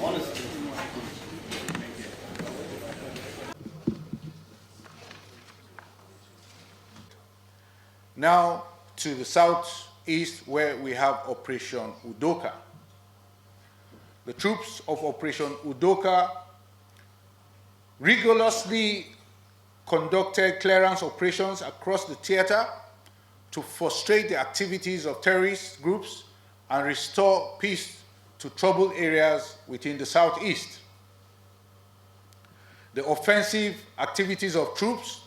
Honestly. Now to the southeast, where we have Operation Udoka. The troops of Operation Udoka rigorously conducted clearance operations across the theater to frustrate the activities of terrorist groups and restore peace to troubled areas within the southeast. The offensive activities of troops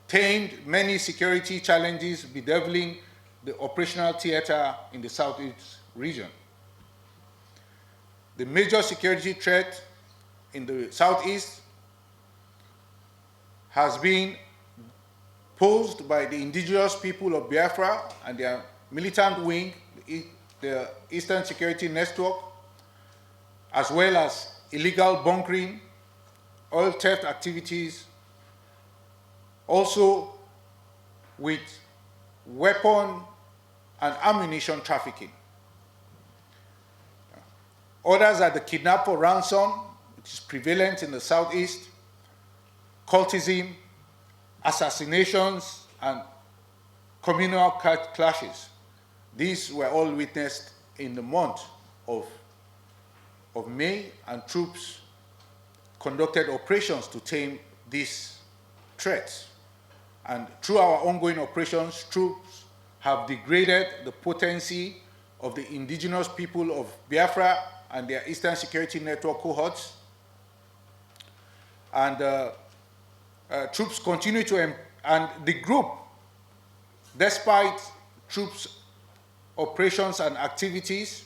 tamed many security challenges bedeviling the operational theater in the southeast region. The major security threat in the southeast has been posed by the indigenous people of Biafra and their militant wing, the Eastern Security Network, as well as illegal bunkering, oil theft activities, also with weapon and ammunition trafficking. Others are the kidnap for ransom, which is prevalent in the southeast, cultism, assassinations, and communal clashes. These were all witnessed in the month of May, and troops conducted operations to tame these threats. And through our ongoing operations, troops have degraded the potency of the indigenous people of Biafra and their Eastern Security Network cohorts. And troops continue to, and the group, despite troops' operations and activities,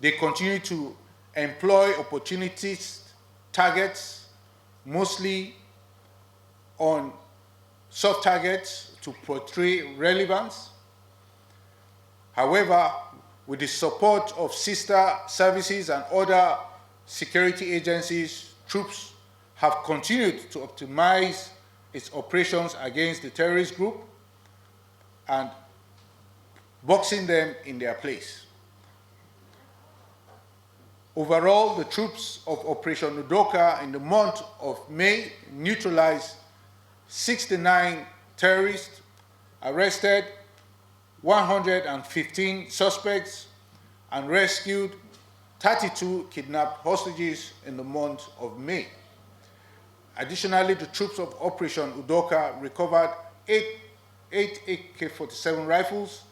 they continue to employ opportunist targets, mostly on soft targets to portray relevance. However, with the support of sister services and other security agencies, troops have continued to optimize its operations against the terrorist group and boxing them in their place. Overall, the troops of Operation Udoka in the month of May neutralized 69 terrorists, arrested 115 suspects, and rescued 32 kidnapped hostages in the month of May. Additionally, the troops of Operation Udoka recovered 8 AK-47 rifles,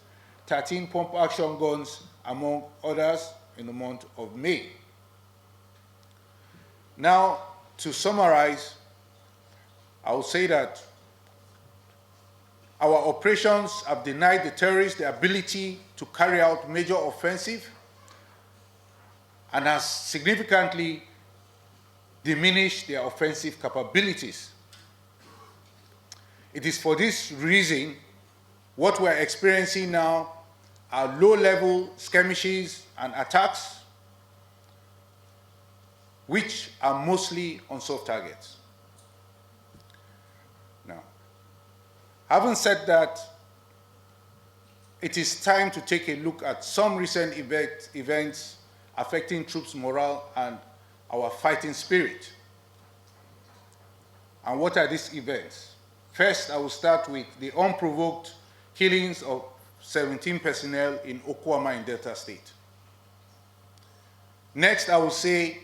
13 pump-action guns, among others, in the month of May. Now, to summarize, I will say that our operations have denied the terrorists the ability to carry out major offensive and has significantly diminished their offensive capabilities. It is for this reason what we are experiencing now are low-level skirmishes and attacks, which are mostly on soft targets. Now, having said that, it is time to take a look at some recent events affecting troops' morale and our fighting spirit. And what are these events? First, I will start with the unprovoked killings of 17 personnel in Okwama in Delta State. Next, I will say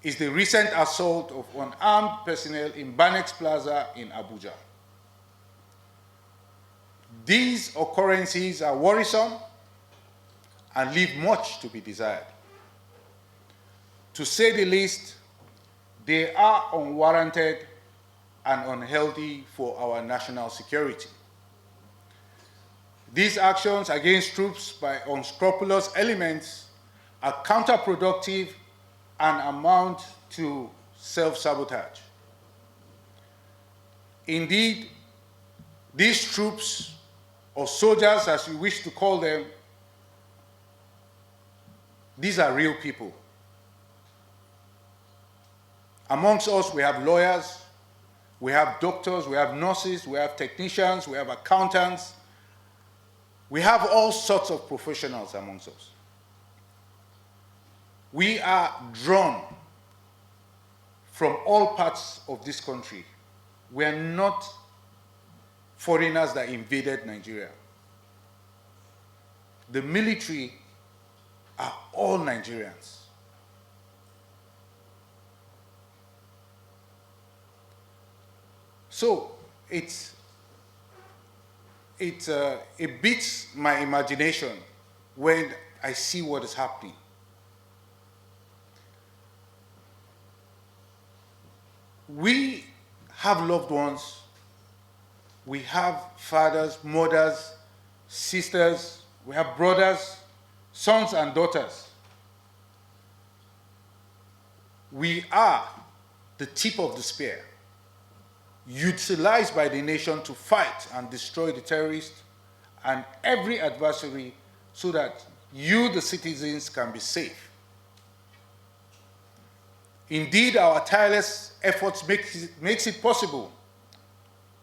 is the recent assault of unarmed personnel in Banex Plaza in Abuja. These occurrences are worrisome and leave much to be desired. To say the least, they are unwarranted and unhealthy for our national security. These actions against troops by unscrupulous elements are counterproductive and amount to self-sabotage. Indeed, these troops, or soldiers as you wish to call them, these are real people. Amongst us, we have lawyers, we have doctors, we have nurses, we have technicians, we have accountants, We have all sorts of professionals amongst us. We are drawn from all parts of this country. We are not foreigners that invaded Nigeria. The military are all Nigerians. So it beats my imagination when I see what is happening. We have loved ones, we have fathers, mothers, sisters, we have brothers, sons and daughters. We are the tip of the spear, utilized by the nation to fight and destroy the terrorists and every adversary so that you, the citizens, can be safe. Indeed, our tireless efforts makes it possible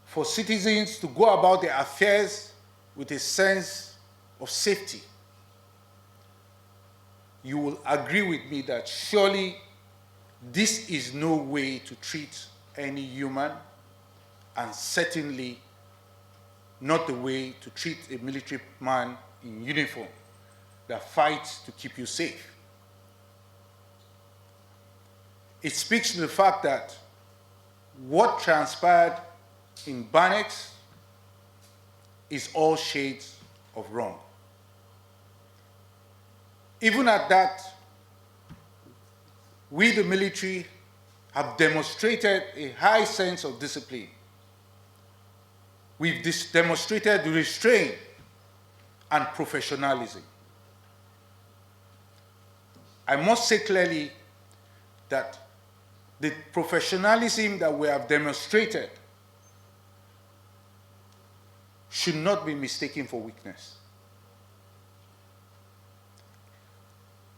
for citizens to go about their affairs with a sense of safety. You will agree with me that surely this is no way to treat any human, and certainly not the way to treat a military man in uniform that fights to keep you safe. It speaks to the fact that what transpired in Barnex is all shades of wrong. Even at that, we, the military, have demonstrated a high sense of discipline. We've demonstrated restraint and professionalism. I must say clearly that the professionalism that we have demonstrated should not be mistaken for weakness.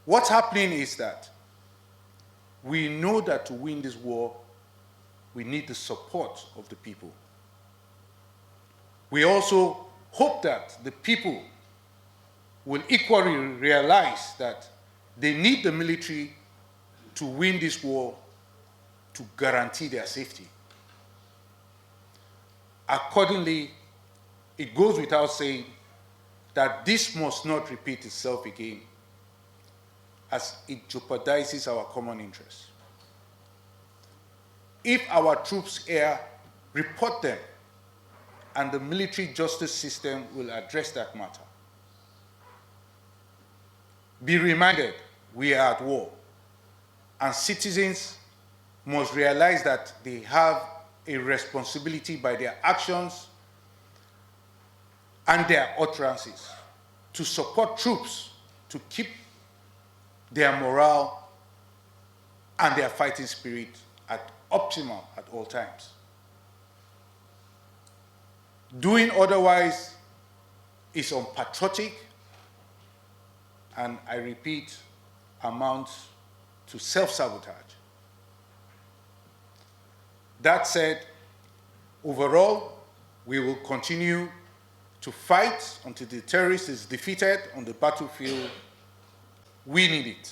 What's happening is that we know that to win this war, we need the support of the people. We also hope that the people will equally realize that they need the military to win this war to guarantee their safety. Accordingly, it goes without saying that this must not repeat itself again, as it jeopardizes our common interests. If our troops err, report them, and the military justice system will address that matter. Be reminded, we are at war, and citizens must realize that they have a responsibility by their actions and their utterances to support troops to keep their morale and their fighting spirit at optimal at all times. Doing otherwise is unpatriotic, and I repeat, amounts to self-sabotage. That said, overall, we will continue to fight until the terrorist is defeated on the battlefield. We need it.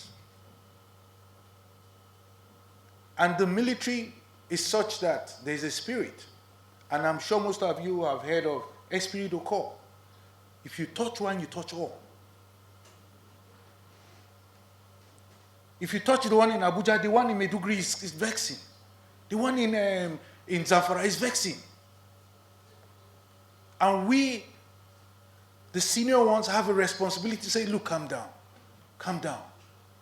And the military is such that there is a spirit. And I'm sure most of you have heard of esprit de corps. If you touch one, you touch all. If you touch the one in Abuja, the one in Maiduguri is vexing. The one in Zamfara is vexing. And we, the senior ones, have a responsibility to say, look, calm down. Calm down.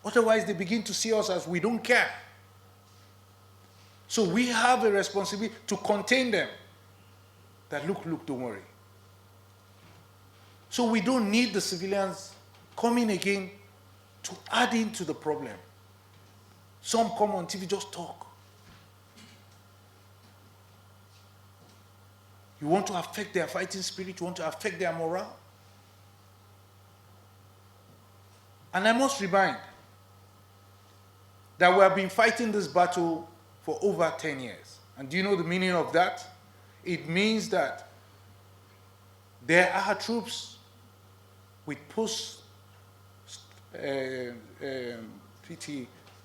Otherwise, they begin to see us as we don't care. So we have a responsibility to contain them. That look, don't worry. So we don't need the civilians coming again to add into the problem. Some come on TV, just talk. You want to affect their fighting spirit, you want to affect their morale. And I must remind that we have been fighting this battle for over 10 years. And do you know the meaning of that? It means that there are troops with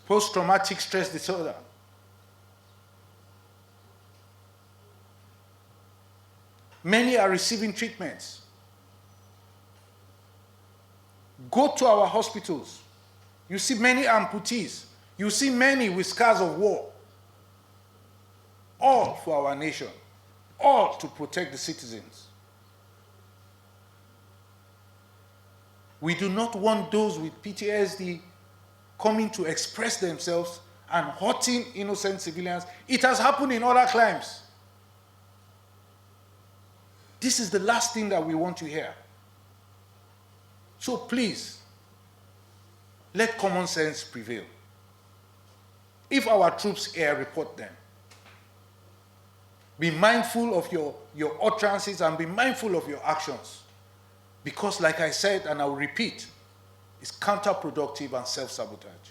post-traumatic stress disorder. Many are receiving treatments. Go to our hospitals. You see many amputees. You see many with scars of war. All for our nation. All to protect the citizens. We do not want those with PTSD coming to express themselves and hurting innocent civilians. It has happened in other crimes. This is the last thing that we want to hear. So please, let common sense prevail. If our troops here, report them. Be mindful of your utterances and be mindful of your actions. Because like I said, and I will repeat, it's counterproductive and self-sabotage.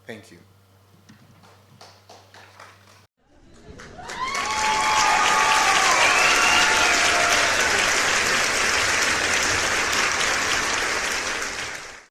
Thank you.